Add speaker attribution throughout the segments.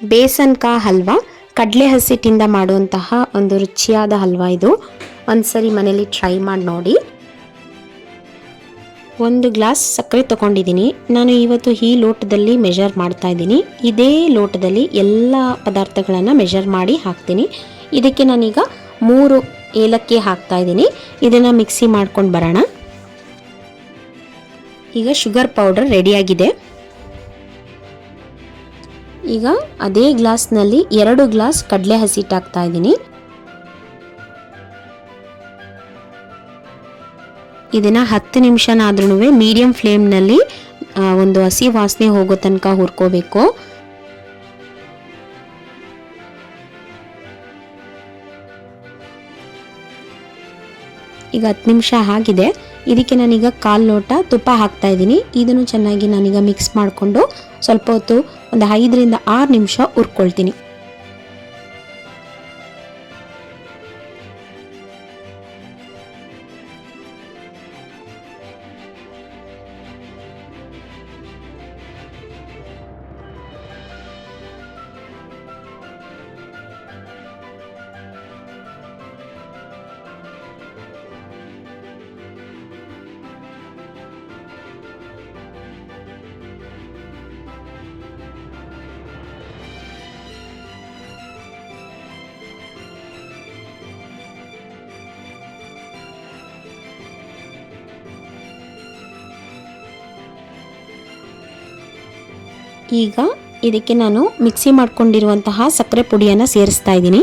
Speaker 1: ಬೇಸನ್ ಕಾ ಹಲ್ವಾ, ಕಡಲೆ ಹಸಿಟ್ಟಿಂದ ಮಾಡುವಂತಹ ಒಂದು ರುಚಿಯಾದ ಹಲ್ವಾ ಇದು. ಒಂದ್ಸರಿ ಮನೇಲಿ ಟ್ರೈ ಮಾಡಿ ನೋಡಿ. 1 ಗ್ಲಾಸ್ ಸಕ್ಕರೆ ತಗೊಂಡಿದ್ದೀನಿ. ನಾನು ಇವತ್ತು ಈ ಲೋಟದಲ್ಲಿ ಮೆಜರ್ ಮಾಡ್ತಾ ಇದ್ದೀನಿ. ಇದೇ ಲೋಟದಲ್ಲಿ ಎಲ್ಲ ಪದಾರ್ಥಗಳನ್ನು ಮೆಜರ್ ಮಾಡಿ ಹಾಕ್ತೀನಿ. ಇದಕ್ಕೆ ನಾನೀಗ 3 ಏಲಕ್ಕಿ ಹಾಕ್ತಾ ಇದ್ದೀನಿ. ಇದನ್ನು ಮಿಕ್ಸಿ ಮಾಡ್ಕೊಂಡು ಬರೋಣ. ಈಗ ಶುಗರ್ ಪೌಡರ್ ರೆಡಿಯಾಗಿದೆ. ಈಗ ಅದೇ ಗ್ಲಾಸ್ನಲ್ಲಿ 2 ಗ್ಲಾಸ್ ಕಡಲೆ ಹಸಿಟ್ಟು ಹಾಕ್ತಾ ಇದ್ದೀನಿ. ಇದನ್ನು 10 ನಿಮಿಷನಾದ್ರೂ ಮೀಡಿಯಂ ಫ್ಲೇಮ್ನಲ್ಲಿ ಒಂದು ಹಸಿ ವಾಸನೆ ಹೋಗೋ ತನಕ ಹುರ್ಕೋಬೇಕು. ಈಗ 10 ನಿಮಿಷ ಆಗಿದೆ. ಇದಕ್ಕೆ ನಾನೀಗ 1/4 ಲೋಟ ತುಪ್ಪ ಹಾಕ್ತಾ ಇದ್ದೀನಿ. ಇದನ್ನು ಚೆನ್ನಾಗಿ ನಾನೀಗ ಮಿಕ್ಸ್ ಮಾಡಿಕೊಂಡು ಸ್ವಲ್ಪ ಹೊತ್ತು ಒಂದು 5 ರಿಂದ 6 ನಿಮಿಷ ಹುರ್ಕೊಳ್ತೀನಿ. ಈಗ ಇದಕ್ಕೆ ನಾನು ಮಿಕ್ಸಿ ಮಾಡ್ಕೊಂಡಿರುವಂತಹ ಸಕ್ಕರೆ ಪುಡಿಯನ್ನು ಸೇರಿಸ್ತಾ ಇದ್ದೀನಿ.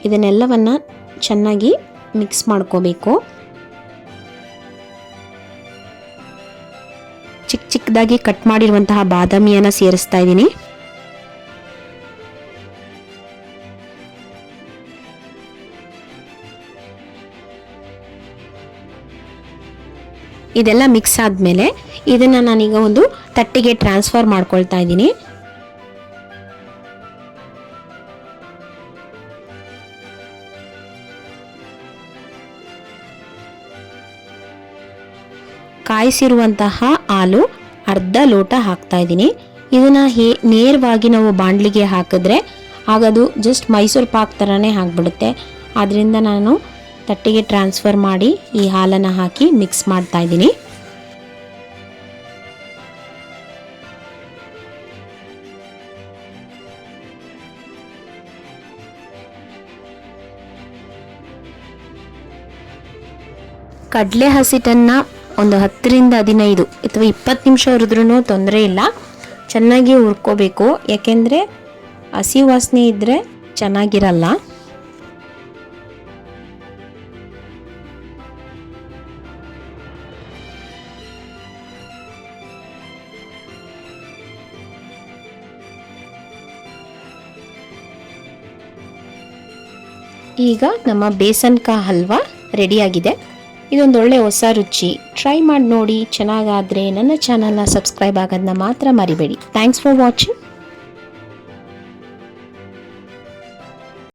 Speaker 1: ಇದನ್ನೆಲ್ಲವನ್ನು ಚೆನ್ನಾಗಿ ಮಿಕ್ಸ್ ಮಾಡ್ಕೋಬೇಕು. ಚಿಕ್ಕದಾಗಿ ಕಟ್ ಮಾಡಿರುವಂತಹ ಬಾದಾಮಿಯನ್ನು ಸೇರಿಸ್ತಾ ಇದ್ದೀನಿ. ಇದೆಲ್ಲ ಮಿಕ್ಸ್ ಆದಮೇಲೆ ಇದನ್ನು ನಾನೀಗ ಒಂದು ತಟ್ಟೆಗೆ ಟ್ರಾನ್ಸ್ಫರ್ ಮಾಡ್ಕೊಳ್ತಾ ಇದ್ದೀನಿ. ಕಾಯಿಸಿರುವಂತಹ ಹಾಲು ಅರ್ಧ ಲೋಟ ಹಾಕ್ತಾ ಇದ್ದೀನಿ. ಇದನ್ನು ನೇರವಾಗಿ ನಾವು ಬಾಣಲಿಗೆ ಹಾಕಿದ್ರೆ ಆಗದು ಜಸ್ಟ್ ಮೈಸೂರು ಪಾಕ್ ಥರನೇ ಆಗಿಬಿಡುತ್ತೆ. ಆದ್ದರಿಂದ ನಾನು ತಟ್ಟೆಗೆ ಟ್ರಾನ್ಸ್ಫರ್ ಮಾಡಿ ಈ ಹಾಲನ್ನು ಹಾಕಿ ಮಿಕ್ಸ್ ಮಾಡ್ತಾ ಇದ್ದೀನಿ. ಕಡಲೆ ಹಸಿಟ್ಟನ್ನು ಒಂದು 10 ರಿಂದ 15 ಅಥವಾ 20 ನಿಮಿಷ ಹುರಿದ್ರೂ ತೊಂದರೆ ಇಲ್ಲ. ಚೆನ್ನಾಗಿ ಹುರ್ಕೋಬೇಕು, ಯಾಕೆಂದರೆ ಹಸಿ ವಾಸನೆ ಇದ್ದರೆ ಚೆನ್ನಾಗಿರಲ್ಲ. ಈಗ ನಮ್ಮ ಬೇಸನ್ ಕಾ ಹಲ್ವಾ ರೆಡಿಯಾಗಿದೆ. ಇದೊಂದು ಒಳ್ಳೆ ಹೊಸ ರುಚಿ. ಟ್ರೈ ಮಾಡಿ ನೋಡಿ. ಚೆನ್ನಾಗಾದರೆ ನನ್ನ ಚಾನಲ್ನ ಸಬ್ಸ್ಕ್ರೈಬ್ ಆಗೋದನ್ನ ಮಾತ್ರ ಮರಿಬೇಡಿ. Thanks for watching.